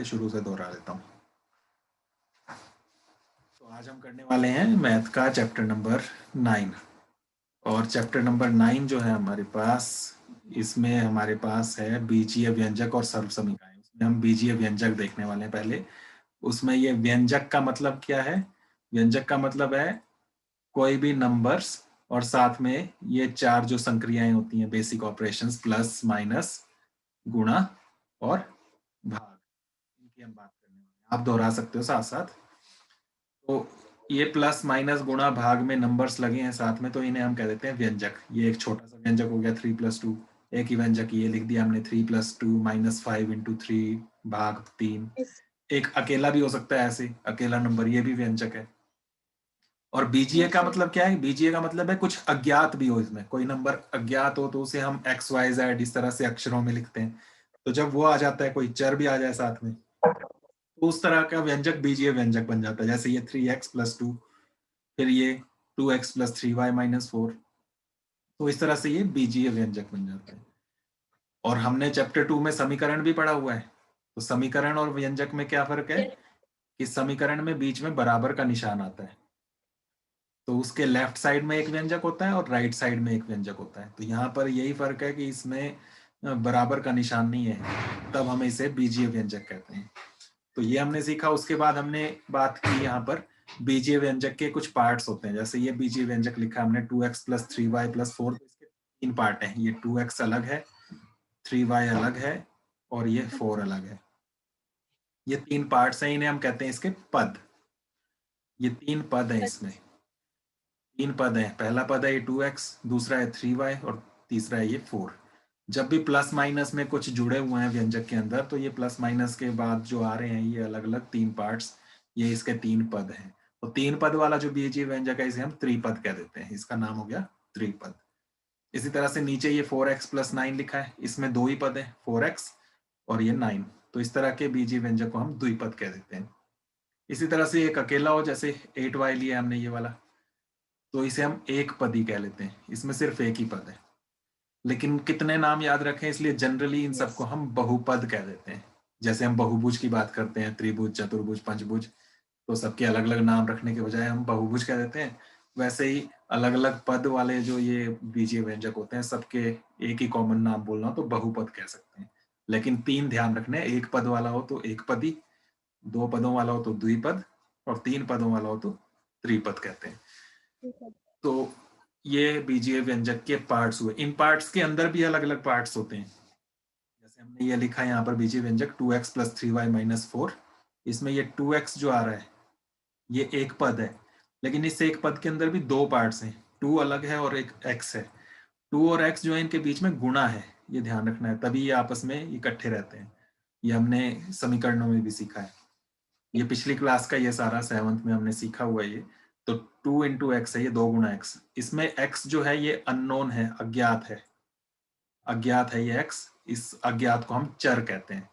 शुरू से दोहरा लेता हूँ। तो आज हम करने वाले हैं मैथ का चैप्टर नंबर 9। और चैप्टर नंबर 9 जो है हमारे पास, इसमें हमारे पास है बीजीय व्यंजक और सर्व समीकरण। उसमें हम बीजीय व्यंजक देखने वाले हैं पहले। उसमें ये व्यंजक का मतलब क्या है? व्यंजक का मतलब है कोई भी नंबर्स और साथ में ये चार जो संक्रियाएं होती हैं, बेसिक ऑपरेशंस, प्लस, माइनस, गुणा और भाग, इनकी हम बात करने वाले हैं। आप दोहरा सकते हो साथ साथ। तो ये प्लस माइनस गुणा भाग में नंबर्स लगे हैं साथ में, तो इन्हें हम कह देते हैं व्यंजक। ये एक छोटा सा व्यंजक हो गया 3+2। एक ही व्यंजक ये लिख दिया हमने 3+2 -5 × 3 भाग 3। एक अकेला भी हो सकता है, ऐसे अकेला नंबर, ये भी व्यंजक है। और बीजीए का मतलब क्या है? बीजीए का मतलब है कुछ अज्ञात भी हो, इसमें कोई नंबर अज्ञात हो तो उसे हम XYZ इस तरह से अक्षरों में लिखते हैं। तो जब वो आ जाता है, कोई चर भी आ जाए साथ में, तो उस तरह का व्यंजक बीजीय व्यंजक बन जाता है। जैसे ये 3x+2, फिर ये 2x+3y-4। तो इस तरह से ये बीजीय व्यंजक बन जाता है। और हमने चैप्टर 2 में समीकरण भी पढ़ा हुआ है। तो समीकरण और व्यंजक में क्या फर्क है कि समीकरण में बीच में बराबर का निशान आता है, तो उसके लेफ्ट साइड में एक व्यंजक होता है और राइट साइड में एक व्यंजक होता है। तो यहाँ पर यही फर्क है कि इसमें बराबर का निशान नहीं है, तब हम इसे बीजीय व्यंजक कहते हैं। तो ये हमने सीखा। उसके बाद हमने बात की यहाँ पर बीजीय व्यंजक के कुछ पार्ट्स होते हैं। जैसे ये बीजीय व्यंजक लिखा हमने 2x+3y+4, तो इसके 3 पार्ट हैं। ये 2x अलग है, 3y अलग है और ये 4 अलग है। ये 3 पार्ट्स हैं, इन्हें हम कहते हैं इसके पद। ये 3 पद हैं इसमें। 3 पद हैं। पहला पद है ये 2x, दूसरा है 3y और तीसरा है ये 4। जब भी प्लस माइनस में कुछ जुड़े हुए हैं व्यंजक के अंदर, तो ये प्लस माइनस के बाद जो आ रहे हैं ये अलग अलग 3 पार्ट्स, ये इसके 3 पद हैं। तो 3 पद वाला जो बीजीय व्यंजक है इसे हम त्रिपद कह देते हैं। इसका नाम हो गया त्रिपद। इसी तरह से नीचे ये 4x+9 लिखा है, इसमें 2 ही पद है, 4x और ये 9। तो इस तरह के बीजीय व्यंजक को हम द्विपद कह देते हैं। इसी तरह से एक अकेला हो, जैसे 8y लिया हमने ये वाला, तो इसे हम एक पद ही कह लेते हैं। इसमें सिर्फ एक ही पद है। लेकिन कितने नाम याद रखें, इसलिए जनरली इन सबको हम बहुपद कह देते हैं। जैसे हम बहुभुज की बात करते हैं, त्रिभुज, चतुर्भुज, पंचभुज, तो सबके अलग अलग नाम रखने के बजाय हम बहुभुज कह देते हैं। वैसे ही अलग अलग पद वाले जो ये बीजीय व्यंजक होते हैं, सबके एक ही कॉमन नाम बोलना हो तो बहुपद कह सकते हैं। लेकिन 3 ध्यान रखने, एक पद वाला हो तो एक पदी, 2 पदों वाला हो तो द्विपद और 3 पदों वाला हो तो त्रिपद कहते हैं। तो ये बीजीय व्यंजक के पार्ट्स हुए। इन पार्ट्स के अंदर भी अलग अलग पार्ट्स होते हैं। जैसे हमने ये लिखा है यहाँ पर बीजीय व्यंजक 2x+3y-4। इसमें ये 2x जो आ रहा है ये एक पद है, लेकिन इस एक पद के अंदर भी 2 पार्ट्स हैं। 2 अलग है और एक x है। 2 और x जो है इनके बीच में गुणा है, ये ध्यान रखना है, तभी ये आपस में इकट्ठे रहते हैं। ये हमने समीकरणों में भी सीखा है। ये पिछली क्लास का ये सारा 7th में हमने सीखा हुआ है ये। तो 2 × x है, ये 2 × x। इसमें x जो है ये अननोन है, अज्ञात है। अज्ञात है ये x। इस अज्ञात को हम चर कहते हैं।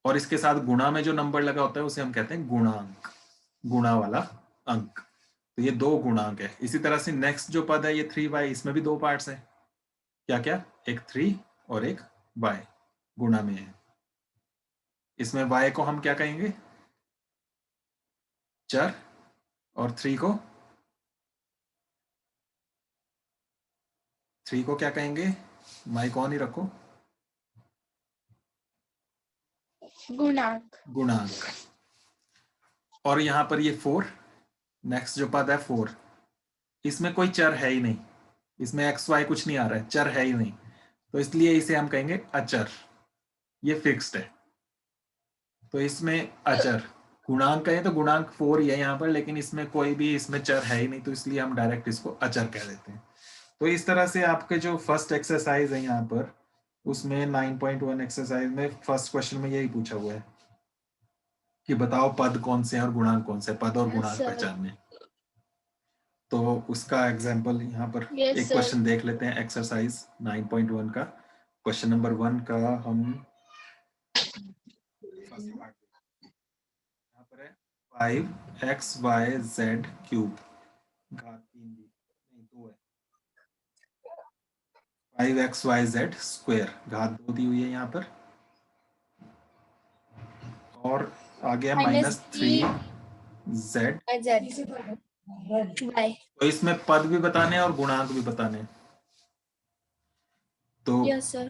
और इसके साथ गुणा में जो नंबर लगा होता है उसे हम कहते हैं गुणांक, गुणा वाला अंक। तो ये 2 गुणांक है। इसी तरह से नेक्स्ट जो पद है ये 3y, इसमें भी 2 पार्ट्स हैं। क्या क्या? एक 3 और एक y गुणा में है। इसमें y को हम क्या कहेंगे? चर। और 3 को क्या कहेंगे? माइक ऑन ही रखो। गुणांक। गुणांक। और यहां पर ये 4, नेक्स्ट जो पद है 4, इसमें कोई चर है ही नहीं। इसमें एक्स वाई कुछ नहीं आ रहा है, चर है ही नहीं, तो इसलिए इसे हम कहेंगे अचर। ये फिक्स्ड है। तो इसमें अचर गुणांक कहें तो गुणांक 4 ही है यहाँ पर, लेकिन इसमें कोई भी इसमें चर है ही नहीं, तो इसलिए हम डायरेक्ट इसको अचर कह देते हैं। तो इस तरह से आपके जो फर्स्ट एक्सरसाइज है यहाँ पर, उसमें 9.1 एक्सरसाइज में फर्स्ट क्वेश्चन में यही पूछा हुआ है कि बताओ पद कौन से हैं और गुणांक कौन से, पद और गुणांक पहचानने। तो उसका एग्जाम्पल यहाँ पर एक क्वेश्चन देख लेते हैं। एक्सरसाइज 9.1 का क्वेश्चन नंबर 1 का हम फर्स्ट पार्ट यहाँ पर है 5xyz³ घात 3 दी नहीं 2 है, 5xyz² घात 2 दी हुई है यहाँ पर। और आ गया माइनस -3z। वाई। तो इसमें पद भी बताने हैं और गुणांक भी बताने हैं। तो यस सर।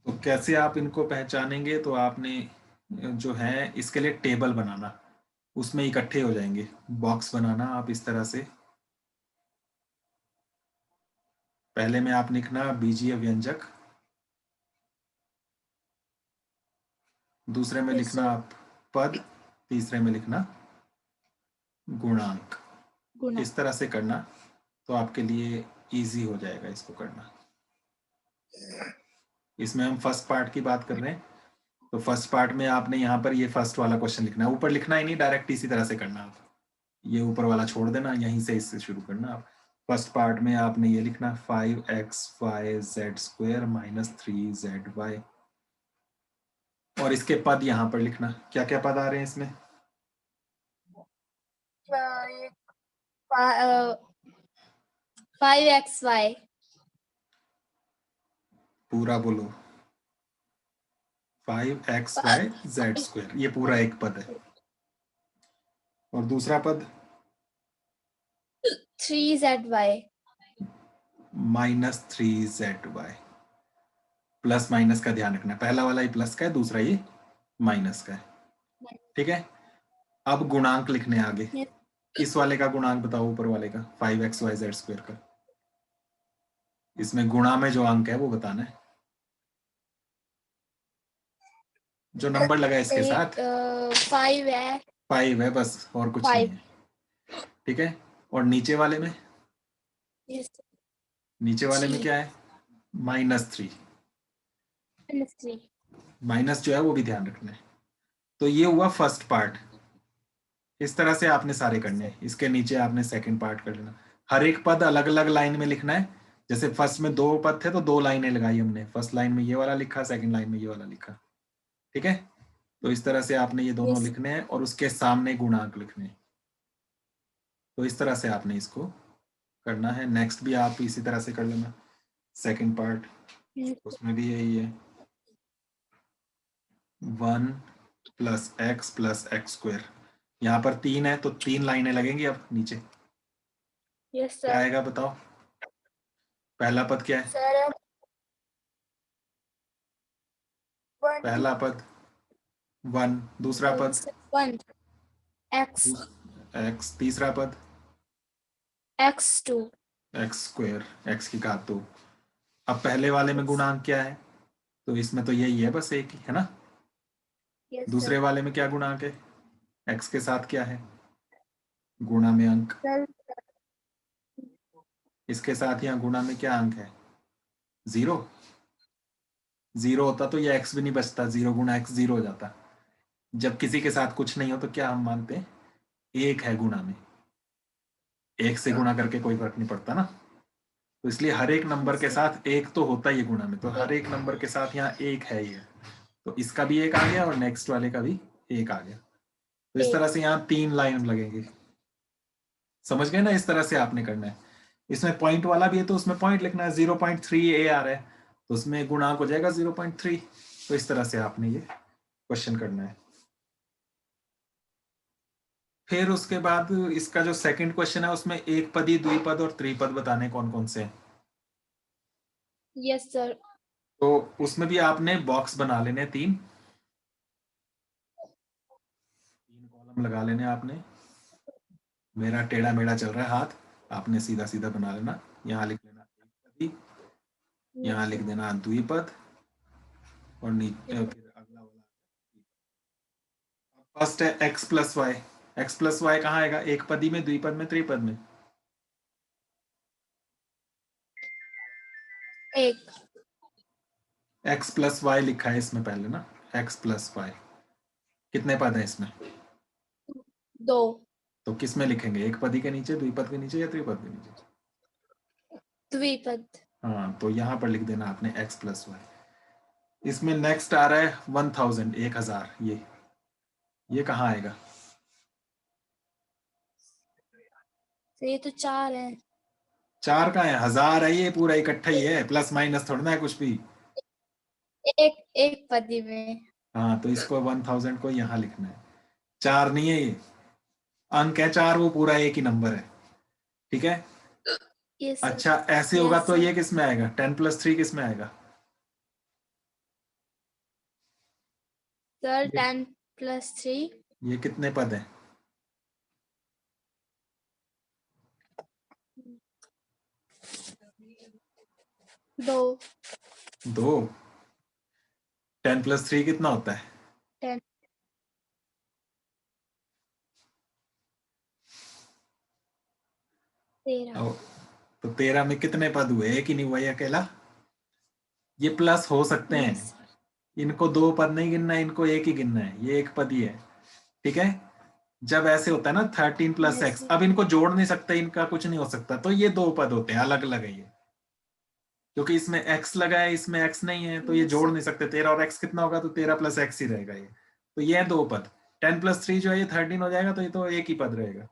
तो कैसे आप इनको पहचानेंगे, तो आपने जो है इसके लिए टेबल बनाना, उसमें इकट्ठे हो जाएंगे। बॉक्स बनाना आप इस तरह से, पहले में आप लिखना बीजीय व्यंजक, दूसरे में यस लिखना सर। आप पद, तीसरे में लिखना गुणांक। गुना। इस तरह से करना तो आपके लिए इजी हो जाएगा इसको करना। इसमें हम फर्स्ट पार्ट की बात कर रहे हैं, तो फर्स्ट पार्ट में आपने यहाँ पर ये फर्स्ट वाला क्वेश्चन लिखना है, ऊपर लिखना ही नहीं, डायरेक्ट इसी तरह से करना। आप ये ऊपर वाला छोड़ देना, यहीं से इससे शुरू करना। आप फर्स्ट पार्ट में आपने ये लिखना 5xy z² -3zy, और इसके पद यहाँ पर लिखना। क्या क्या पद आ रहे हैं इसमें? 5xy। पूरा बोलो। 5xy z², ये पूरा एक पद है। और दूसरा पद 3zy। -3zy। प्लस माइनस का ध्यान रखना, पहला वाला ही प्लस का है, दूसरा ये माइनस का है। ठीक है, अब गुणांक लिखने आगे। इस वाले का गुणांक बताओ, ऊपर वाले का 5xy z² का। इसमें गुणा में जो अंक है वो बताना है, जो नंबर लगा है इसके साथ। 5 है। 5 है बस, और कुछ नहीं 5। है। ठीक है, और नीचे वाले में, यस। नीचे वाले में 3 क्या है? -3। -3। माइनस जो है वो भी ध्यान रखना है। तो ये हुआ फर्स्ट पार्ट। इस तरह से आपने सारे करने हैं। इसके नीचे आपने सेकंड पार्ट कर लेना। हर एक पद अलग अलग लाइन में लिखना है। जैसे फर्स्ट में 2 पद थे तो 2 लाइनें लगाई हमने, फर्स्ट लाइन में ये वाला लिखा, सेकंड लाइन में ये वाला लिखा। ठीक है, तो इस तरह से आपने ये दोनों यस। लिखने हैं और उसके सामने गुणांक लिखने हैं। तो इस तरह से आपने इसको करना है। नेक्स्ट भी आप इसी तरह से कर लेना, सेकंड पार्ट, उसमें भी यही है। 1 + x + x²। यहाँ पर 3 है तो 3 लाइनें लगेंगी। अब नीचे यस क्या सर। आएगा बताओ? पहला पद क्या है? सर पहला पद 1, दूसरा पद 1 x x, तीसरा पद x2। x², x की घात 2। अब पहले वाले में गुणांक क्या है? तो इसमें तो यही है, बस एक ही है ना। यस दूसरे सर। वाले में क्या गुणांक है? x के साथ क्या है? गुणा में अंक। सर इसके साथ यहाँ गुणा में क्या अंक है? 0। 0 होता तो ये x भी नहीं बचता, 0 × x 0 हो जाता। जब किसी के साथ कुछ नहीं हो तो क्या हम मानते हैं? 1 है गुणा में, 1 से गुणा करके कोई फर्क नहीं पड़ता ना। तो इसलिए हर एक नंबर के साथ 1 तो होता ही है गुणा में, तो हर एक नंबर के साथ यहाँ 1 है ये। तो इसका भी 1 आ गया और नेक्स्ट वाले का भी 1 आ गया। तो इस तरह से यहाँ 3 लाइन लगेंगे। समझ गए ना? इस तरह से आपने करना है। इसमें पॉइंट वाला भी है तो उसमें पॉइंट लिखना है। 0.3 a आ रहा है तो उसमें गुणांक हो जाएगा 0.3। तो इस तरह से आपने ये क्वेश्चन करना है। फिर उसके बाद इसका जो सेकंड क्वेश्चन है उसमें एक पदी, द्विपद और त्रिपद बताने कौन कौन से हैं। Yes sir. तो उसमें भी आपने बॉक्स बना लेने, 3 कॉलम लगा लेने आपने। मेरा टेढ़ा मेढ़ा चल रहा है हाथ, आपने सीधा सीधा बना लेना। यहाँ लिख लेना एक पदी, यहाँ लिख देना द्विपद, और नीचे फिर अगला वाला फर्स्ट है x + y। x + y कहाँ आएगा? एक पदी में, द्विपद में, त्रिपद में? एक। x + y लिखा है इसमें पहले ना, x + y। कितने पद हैं इसमें? 2। तो किस में लिखेंगे? एक पदी के नीचे, द्विपद के नीचे या त्रिपद के नीचे? द्विपद। हाँ, तो यहाँ पर लिख देना आपने x + y। इसमें नेक्स्ट आ रहा है 1000, 1000। ये कहाँ आएगा? तो ये तो 4 है। 4 का है, 1000 है, ये पूरा इकट्ठा ही है, प्लस माइनस थोड़ा ना है कुछ भी। एक एक पदी में। हाँ, तो इसको 1000 को यहाँ लिखना है। 4 नहीं है ये, अंक है 4, वो पूरा एक ही नंबर है। ठीक है। Yes sir. अच्छा, ऐसे होगा यस तो सर। ये किस में आएगा? 10+3 किस में आएगा? सर ये 10+3 ये कितने पद हैं? 2। 2। 10+3 कितना होता है? 10। 13। और तो 13 में कितने पद हुए? एक ही नहीं हुआ ये अकेला। ये प्लस हो सकते हैं, यस सर। इनको 2 पद नहीं गिनना है, इनको एक ही गिनना है, ये एक पद ही है। ठीक है। जब ऐसे होता है ना 13+x, यस सर। अब इनको जोड़ नहीं सकते, इनका कुछ नहीं हो सकता, तो ये 2 पद होते हैं, अलग अलग है ये। क्योंकि इसमें x लगा है, इसमें x नहीं है, तो ये यस जोड़ सर। नहीं सकते। 13 और x कितना होगा? तो 13+x ही रहेगा ये। तो ये है 2 पद। 10+3 जो है ये 13 हो जाएगा, तो ये तो एक ही पद रहेगा।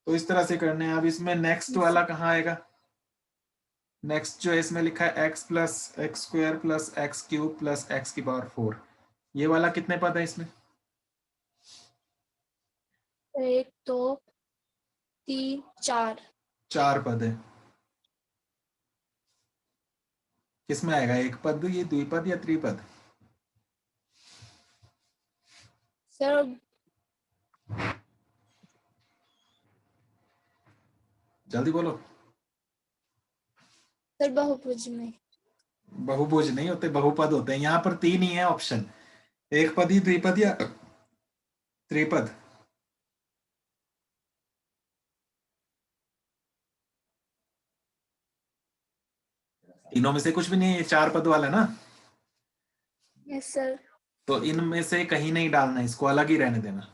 तो इस तरह से करने हैं। अब इसमें नेक्स्ट यस वाला सर। कहाँ आएगा? नेक्स्ट जो है इसमें लिखा है x+x² + x³ + x⁴। ये वाला कितने पद है इसमें? 1 2 3 4। 4 पद है। किसमें आएगा? एक पद, ये द्विपद या त्रिपद? सर जल्दी बोलो। सर बहुभुज में। बहुभुज नहीं होते, बहुपद होते हैं। यहाँ पर 3 ही है ऑप्शन, एक पदी, द्विपद या त्रिपद। तीनों में से कुछ भी नहीं है, ये 4 पद वाला ना। Yes sir. तो इनमें से कहीं नहीं डालना, इसको अलग ही रहने देना।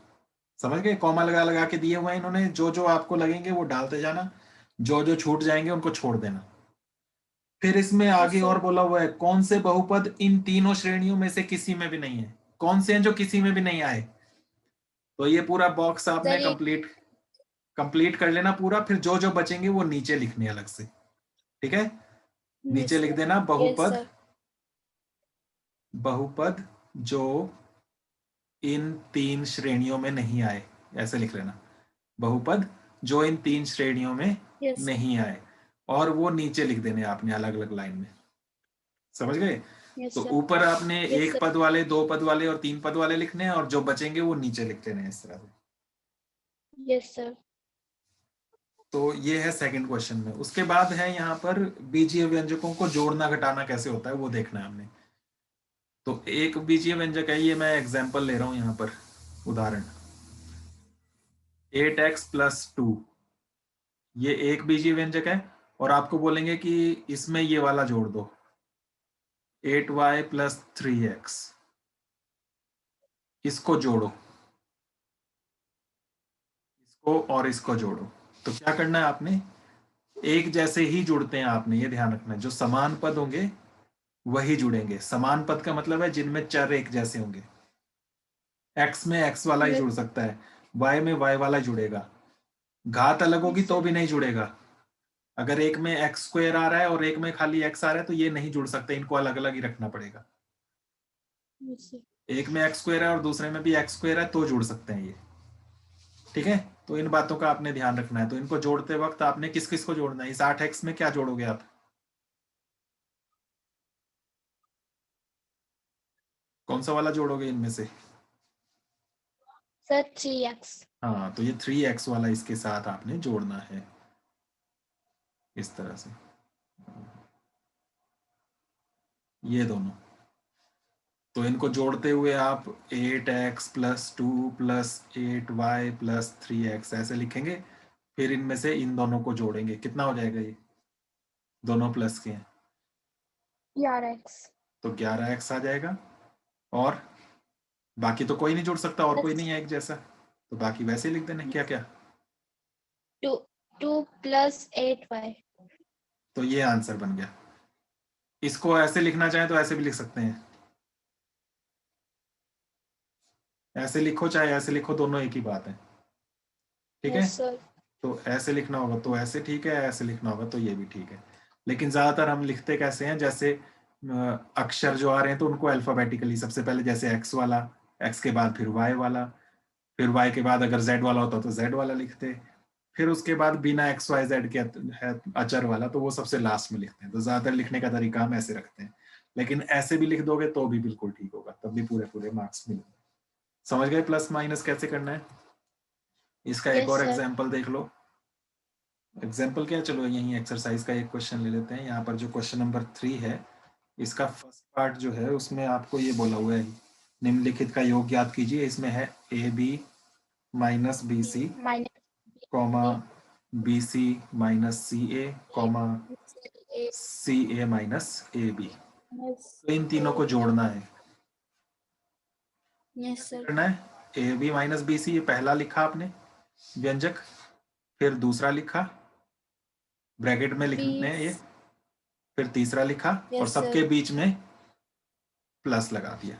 समझ गए? कॉमा लगा लगा के दिए हुए हैं इन्होंने, जो जो आपको लगेंगे वो डालते जाना, जो जो छूट जाएंगे उनको छोड़ देना। फिर इसमें आगे यस और सर। बोला हुआ है, कौन से बहुपद इन तीनों श्रेणियों में से किसी में भी नहीं है? कौन से हैं जो किसी में भी नहीं आए? तो ये पूरा बॉक्स आपने सर ये। कंप्लीट कर लेना पूरा, फिर जो जो बचेंगे वो नीचे लिखने अलग से। ठीक है। नीचे यस लिख सर। देना यस बहुपद, सर। बहुपद जो इन 3 श्रेणियों में नहीं आए, ऐसे लिख लेना। बहुपद जो इन 3 श्रेणियों में यस सर। नहीं आए, और वो नीचे लिख देने आपने अलग अलग लाइन में। समझ गए? यस तो सर। ऊपर आपने यस एक सर। पद वाले, 2 पद वाले और 3 पद वाले लिखने हैं, और जो बचेंगे वो नीचे लिख लेने हैं इस तरह से। Yes sir. तो ये है सेकंड क्वेश्चन में। उसके बाद है यहाँ पर बीजीय व्यंजकों को जोड़ना घटाना कैसे होता है वो देखना है हमने। तो एक बीजीय व्यंजक है, ये मैं एग्जांपल ले रहा हूँ यहाँ पर, उदाहरण 8x+2, ये एक बीजीय व्यंजक है। और आपको बोलेंगे कि इसमें ये वाला जोड़ दो, 8y+3x, इसको जोड़ो, इसको और इसको जोड़ो। तो क्या करना है आपने? एक जैसे ही जुड़ते हैं आपने, ये ध्यान रखना है, जो समान पद होंगे वही जुड़ेंगे। समान पद का मतलब है जिनमें चर एक जैसे होंगे। x में x वाला ही यस जुड़ सकता है, y में y वाला ही जुड़ेगा। घात अलग होगी तो सर। भी नहीं जुड़ेगा। अगर एक में x² आ रहा है और एक में खाली x आ रहा है तो ये नहीं जुड़ सकते, इनको अलग अलग ही रखना पड़ेगा। Yes sir. एक में x² है और दूसरे में भी x² है तो जुड़ सकते हैं ये। ठीक है। तो इन बातों का आपने ध्यान रखना है। तो इनको जोड़ते वक्त आपने किस किस को जोड़ना है? इस 8x में क्या जोड़ोगे आप? कौन सा वाला जोड़ोगे इनमें से? Sir 3x। हाँ, तो ये 3x वाला इसके साथ आपने जोड़ना है, इस तरह से, ये दोनों। तो इनको जोड़ते हुए आप 8x+2 + 8y+3x ऐसे लिखेंगे। फिर इनमें से इन दोनों को जोड़ेंगे, कितना हो जाएगा ये? दोनों प्लस के हैं 11x। तो 11x आ जाएगा। और बाकी तो कोई नहीं जुड़ सकता, और कोई प्लस नहीं है एक जैसा, तो बाकी वैसे ही लिख देने। क्या क्या? 2 + 8y। तो ये आंसर बन गया। इसको ऐसे लिखना चाहें तो ऐसे भी लिख सकते हैं, ऐसे लिखो चाहे ऐसे लिखो, दोनों एक ही बात है। ठीक है। Yes sir. तो ऐसे लिखना होगा तो ऐसे ठीक है, ऐसे लिखना होगा तो ये भी ठीक है। लेकिन ज्यादातर हम लिखते कैसे हैं? जैसे अक्षर जो आ रहे हैं तो उनको अल्फाबेटिकली सबसे पहले जैसे एक्स वाला, एक्स के बाद फिर वाई वाला, फिर वाई के बाद अगर जेड वाला होता तो जेड वाला लिखते, फिर उसके बाद बिना एक्स वाई जेड के है अचर वाला तो वो सबसे लास्ट में लिखते हैं। तो ज्यादातर लिखने का तरीका हम ऐसे रखते हैं, लेकिन ऐसे भी लिख दोगे तो भी बिल्कुल ठीक होगा, तब भी पूरे पूरे मार्क्स मिलेंगे। समझ गए प्लस माइनस कैसे करना है? इसका एक यस और सर। एग्जाम्पल देख लो। एग्जाम्पल क्या, चलो यही एक्सरसाइज का एक क्वेश्चन ले लेते हैं। यहाँ पर जो क्वेश्चन नंबर 3 है, इसका फर्स्ट पार्ट जो है उसमें आपको ये बोला हुआ है निम्नलिखित का योग ज्ञात कीजिए। इसमें है A B minus B C minus comma B C minus C A comma A C A minus A B. Minus तो इन तीनों को ए। जोड़ना है। यस कैसे सर। करना है? A B minus B C, ये पहला लिखा आपने व्यंजक, फिर दूसरा लिखा, ब्रैकेट में लिखने हैं ये, बीस। फिर तीसरा लिखा और यस सबके सर। बीच में प्लस लगा दिया,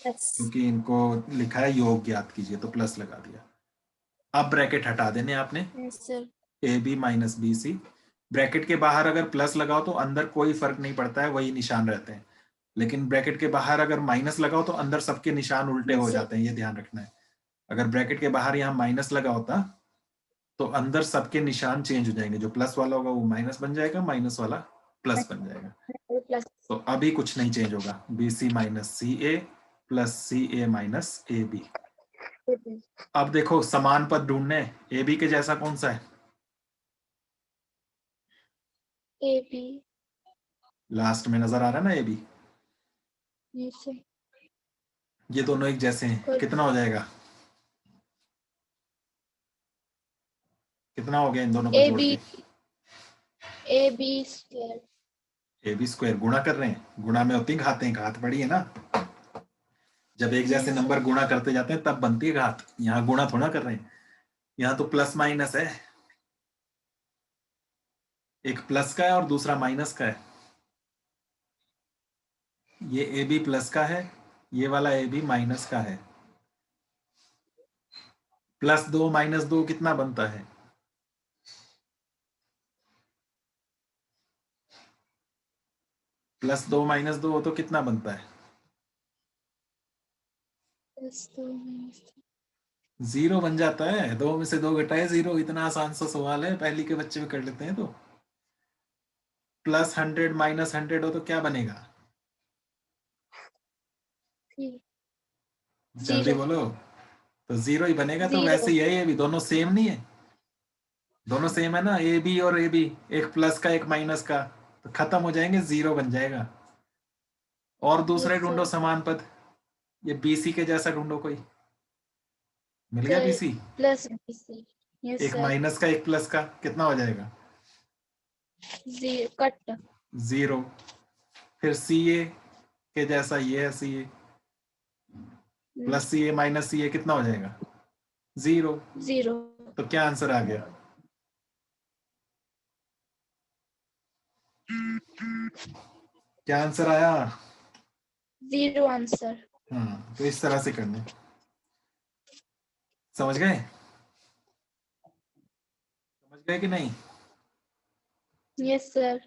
यस। क्योंकि इनको लिखा है योग ज्ञात कीजिए तो प्लस लगा दिया। अब ब्रैकेट हटा देने आपने, yes sir. A B minus B C. Bracket के बाहर अगर प्लस लगाओ तो अंदर कोई फर्क नहीं पड़ता है, वही निशान रहते हैं। लेकिन ब्रैकेट के बाहर अगर माइनस लगाओ तो अंदर सबके निशान उल्टे हो यस सर। जाते हैं, ये ध्यान रखना है। अगर ब्रैकेट के बाहर यहाँ माइनस लगा होता तो अंदर सबके निशान चेंज हो जाएंगे, जो प्लस वाला होगा वो माइनस बन जाएगा, माइनस वाला प्लस बन जाएगा। प्लस। तो अभी कुछ नहीं चेंज होगा, B C minus C A plus C A minus A B. अब देखो समान पद ढूंढने, ए बी के जैसा कौन सा है? A B. लास्ट में नजर आ रहा है ना ए बी, यस सर। ये दोनों एक जैसे हैं, गुड। कितना हो जाएगा? कितना हो गया इन दोनों को ए जोड़ बी। के? A B square. A B square गुणा कर रहे हैं, गुणा में होती है घातें, घात पड़ी है ना। जब एक जैसे यस सर। नंबर गुणा करते जाते हैं तब बनती है घात, यहाँ गुणा थोड़ा कर रहे हैं, यहाँ तो प्लस माइनस है, एक प्लस का है और दूसरा माइनस का है। ये ए बी प्लस का है, ये वाला ए बी माइनस का है। प्लस 2 माइनस 2 कितना बनता है? प्लस 2 माइनस 2 तो कितना बनता है? प्लस 2 माइनस 0 बन जाता है, 2 में से 2 घटाए 0। इतना आसान सा सवाल है, पहली के बच्चे भी कर लेते हैं। तो प्लस 100 माइनस 100 हो तो क्या बनेगा? 3। जल्दी 0। बोलो। तो 0 ही बनेगा। तो 0। वैसे यही है, अभी दोनों सेम नहीं है, दोनों सेम है ना, ए बी और ए बी, एक प्लस का एक माइनस का, तो खत्म हो जाएंगे, 0 बन जाएगा। और दूसरे यस ढूंढो सर। समान पद, ये बीसी के जैसा ढूंढो कोई। मिल गया sir B C? Plus B C. Yes एक सर। माइनस का एक प्लस का कितना हो जाएगा? 0 कट। 0। फिर सी ए के जैसा ये है सी A, plus C A minus C ए कितना हो जाएगा? 0। 0। तो क्या आंसर आ गया? क्या आंसर आया? 0 आंसर। हाँ, तो इस तरह से करना। समझ गए? समझ गए कि नहीं? Yes sir.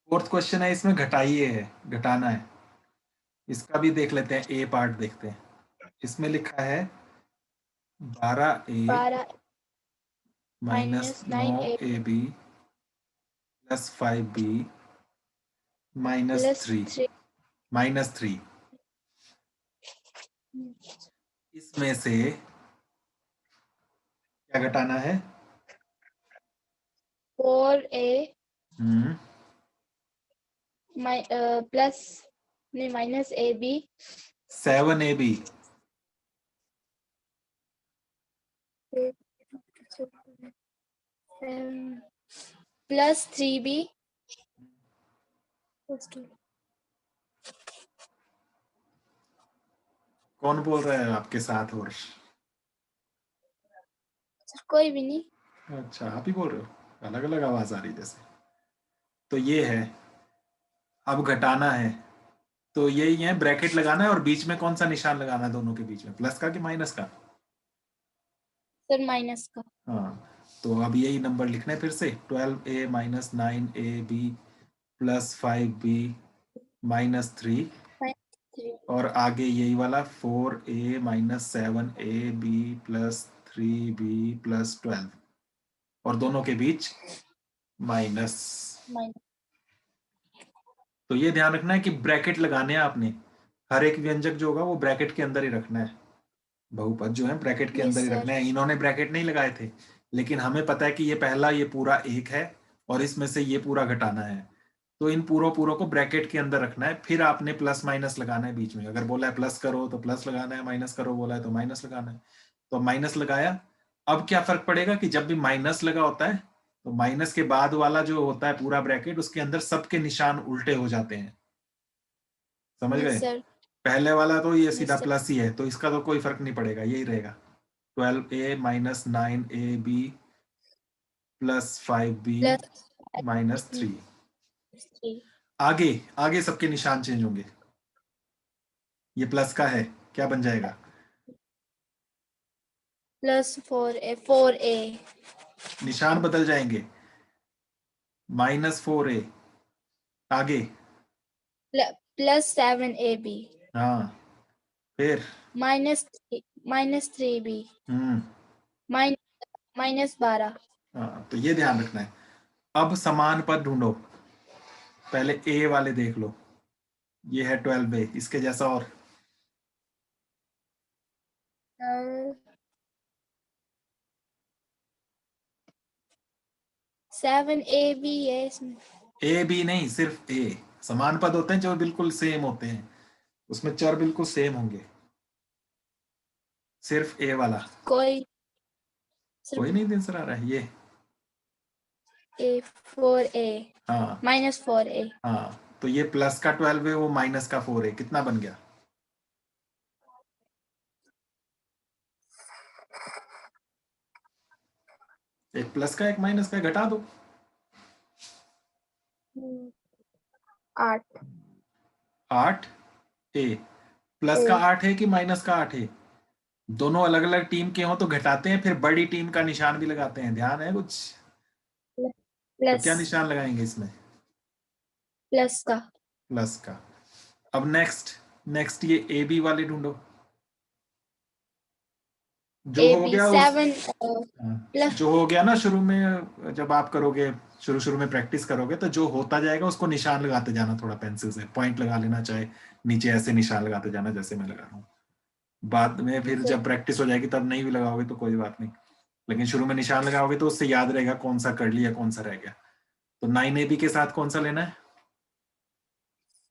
फोर्थ क्वेश्चन है, इसमें घटाइए है, घटाना है। इसका भी देख लेते हैं, ए पार्ट देखते हैं। इसमें लिखा है 12a 12 minus minus 9 9 A A B plus 5b minus plus 3 3। Minus 3। इसमें से क्या घटाना है? 4a हम्म प्लस नहीं minus A B 7ab plus 3b। कौन बोल रहा है आपके साथ? और कोई भी नहीं। अच्छा, आप ही बोल रहे हो, अलग अलग आवाज आ रही जैसे। तो ये है, अब घटाना है, तो यही है, ब्रैकेट लगाना है और बीच में कौन सा निशान लगाना है? दोनों के बीच में प्लस का कि माइनस का? सर माइनस का। हाँ, तो अब यही नंबर लिखना है फिर से, 12a minus 9ab plus 5b -3 3 और आगे यही वाला 4a - 7ab + 3b + 12 और दोनों के बीच माइनस। माइनस। तो ये ध्यान रखना है कि ब्रैकेट लगाने हैं आपने, हर एक व्यंजक जो होगा वो ब्रैकेट के अंदर ही रखना है, बहुपद जो है ब्रैकेट के यस अंदर ही सर। रखना है। इन्होंने ब्रैकेट नहीं लगाए थे, लेकिन हमें पता है कि ये पहला ये पूरा 1 है और इसमें से ये पूरा घटाना है, तो इन पूरों पूरों को ब्रैकेट के अंदर रखना है। फिर आपने प्लस माइनस लगाना है बीच में, अगर बोला है प्लस करो तो प्लस लगाना है, माइनस करो बोला है तो माइनस लगाना है। तो माइनस लगाया। अब क्या फर्क पड़ेगा कि जब भी माइनस लगा होता है तो माइनस के बाद वाला जो होता है पूरा ब्रैकेट, उसके अंदर सबके निशान उल्टे हो जाते हैं, समझ यस गए। सर। पहले वाला तो ये सीधा यस सर। प्लस ही है, तो इसका तो कोई फर्क नहीं पड़ेगा, यही रहेगा। 12a - 9ab + 5b plus - 3। 3 आगे आगे सबके निशान चेंज होंगे। ये प्लस का है, क्या बन जाएगा? प्लस 4a निशान बदल जाएंगे। -4a आगे। प्लस 7ab हाँ, फिर -3b हम्म माइनस 12। हाँ, तो ये ध्यान रखना है। अब समान पद ढूंढो। पहले ए वाले देख लो, ये है 12a, इसके जैसा और 7ab है इसमें। ए बी नहीं, सिर्फ ए। समान पद होते हैं जो बिल्कुल सेम होते हैं, उसमें चर बिल्कुल सेम होंगे, सिर्फ ए वाला। कोई कोई सिर्फ नहीं नजर आ रहा है ये? A 4a हाँ -4a हाँ, तो ये प्लस का 12 है, वो माइनस का 4 है, कितना बन गया? एक प्लस का एक माइनस का, घटा दो। 8 8 ए। प्लस का 8 है कि माइनस का 8 है? दोनों अलग अलग टीम के हों तो घटाते हैं, फिर बड़ी टीम का निशान भी लगाते हैं, ध्यान है कुछ? तो प्लस क्या निशान लगाएंगे इसमें? प्लस का प्लस का। अब नेक्स्ट नेक्स्ट ये ए बी वाले ढूंढो, जो ए हो बी गया उस 7 प्लस जो हो गया ना शुरू में, जब आप करोगे शुरू शुरू में प्रैक्टिस करोगे तो जो होता जाएगा उसको निशान लगाते जाना, थोड़ा पेंसिल से पॉइंट लगा लेना, चाहे नीचे ऐसे निशान लगाते जाना जैसे मैं लगा रहा हूँ। बाद में फिर जब प्रैक्टिस हो जाएगी तब नहीं भी लगाओगे तो कोई बात नहीं, लेकिन शुरू में निशान लगाओगे तो उससे याद रहेगा कौन सा कर लिया कौन सा रह गया। तो 9ab के साथ कौन सा लेना है?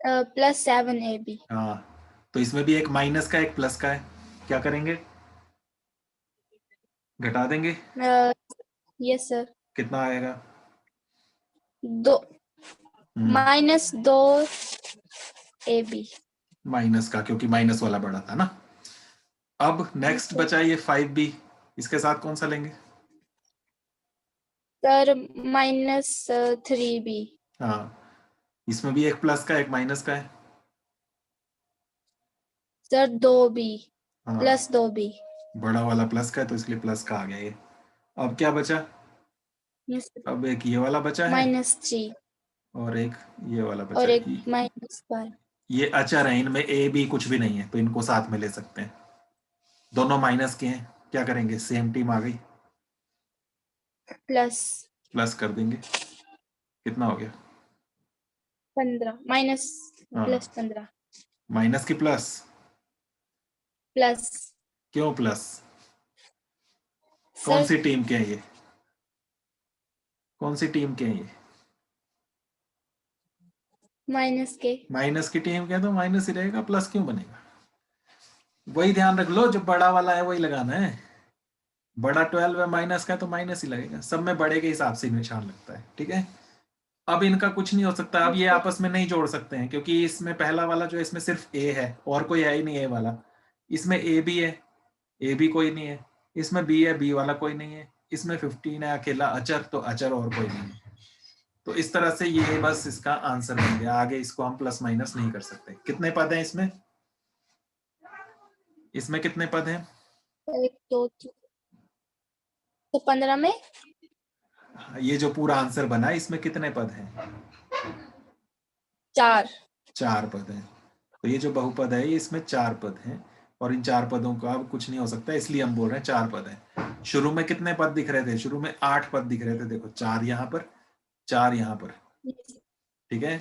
Plus 7ab। हाँ, तो इसमें भी एक माइनस का एक प्लस का है, क्या करेंगे? घटा देंगे। Yes sir. कितना आएगा? दो हम्म, -2ab। माइनस का, क्योंकि माइनस वाला बड़ा था ना। अब नेक्स्ट बचा ये 5b, इसके साथ कौन सा लेंगे? Sir -3b। हाँ, इसमें भी एक प्लस का एक माइनस का है। सर 2b हाँ, प्लस 2b। बड़ा वाला प्लस का है तो इसलिए प्लस का आ गया ये। अब क्या बचा? अब एक ये वाला बचा है -3 और एक ये वाला बचा और है। एक -12। ये अचर है, इनमें ए बी कुछ भी नहीं है, तो इनको साथ में ले सकते हैं। दोनों माइनस के हैं, क्या करेंगे? सेम टीम आ गई, प्लस प्लस कर देंगे। कितना हो गया? 15 माइनस हाँ, प्लस 15 माइनस की प्लस। प्लस। क्यों प्लस? कौन सर सी टीम के हैं ये? कौन सी टीम के हैं ये? माइनस के। माइनस की टीम के हैं तो माइनस ही रहेगा, प्लस क्यों बनेगा? वही ध्यान रख लो, जो बड़ा वाला है वही लगाना है। बड़ा 12 है, माइनस का है तो माइनस ही लगेगा, सब में बड़े के हिसाब से निशान लगता है, ठीक है। अब इनका कुछ नहीं हो सकता, अब ये आपस में नहीं जोड़ सकते हैं, क्योंकि इसमें पहला वाला जो है इसमें सिर्फ ए है और कोई है ही नहीं, ए वाला। इसमें ए भी है, ए भी कोई नहीं है। इसमें बी है, बी वाला कोई नहीं है। इसमें 15 है अकेला अचर, तो अचर और कोई नहीं है। तो इस तरह से ये बस इसका आंसर बन गया, आगे इसको हम प्लस माइनस नहीं कर सकते। कितने पद हैं इसमें? इसमें कितने पद हैं? 1 2 3 तो 15 में ये जो पूरा आंसर बना है इसमें कितने पद हैं? 4। 4 पद हैं। तो ये जो बहुपद है, ये इसमें 4 पद हैं और इन 4 पदों का अब कुछ नहीं हो सकता, इसलिए हम बोल रहे हैं 4 पद हैं। शुरू में कितने पद दिख रहे थे? शुरू में 8 पद दिख रहे थे। देखो 4 यहाँ पर, 4 यहाँ पर, Yes. ठीक है।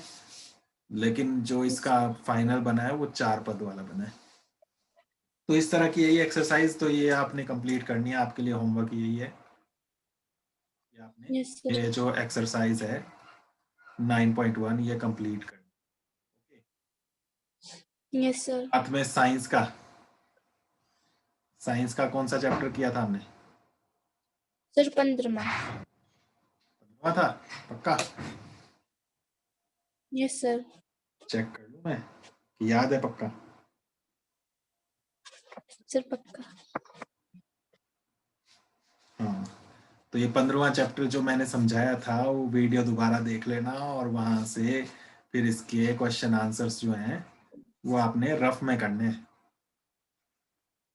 लेकिन जो Yes. इसका फाइनल बना है वो 4 पद वाला बना है। तो इस तरह की यही एक्सरसाइज, तो ये आपने कंप्लीट करनी है, आपके लिए होमवर्क यही है कि आपने Yes, sir. ये जो एक्सरसाइज है 9.1 ये कंप्लीट करनी है। Yes, sir. साथ में साइंस का कौन सा चैप्टर किया था हमने? सर 15वां। हुआ था पक्का? Yes sir. चेक कर लूं मैं कि याद है पक्का? सर पक्का। हाँ, तो ये 15वां चैप्टर जो मैंने समझाया था वो वीडियो दोबारा देख लेना और वहां से फिर इसके क्वेश्चन आंसर्स जो हैं वो आपने रफ में करने हैं।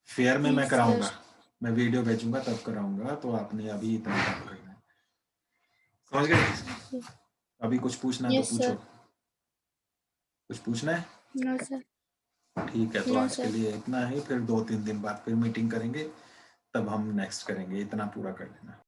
फेयर में मैं Yes, कराऊंगा, sir. मैं वीडियो भेजूंगा तब कराऊंगा, तो आपने अभी इतना काम करना है। समझ गए? अभी कुछ पूछना है तो Yes, पूछो। sir. कुछ पूछना है? No, sir. ठीक है, तो No, आज के sir. लिए इतना ही, फिर 2-3 दिन बाद फिर मीटिंग करेंगे, तब हम नेक्स्ट करेंगे। इतना पूरा कर लेना।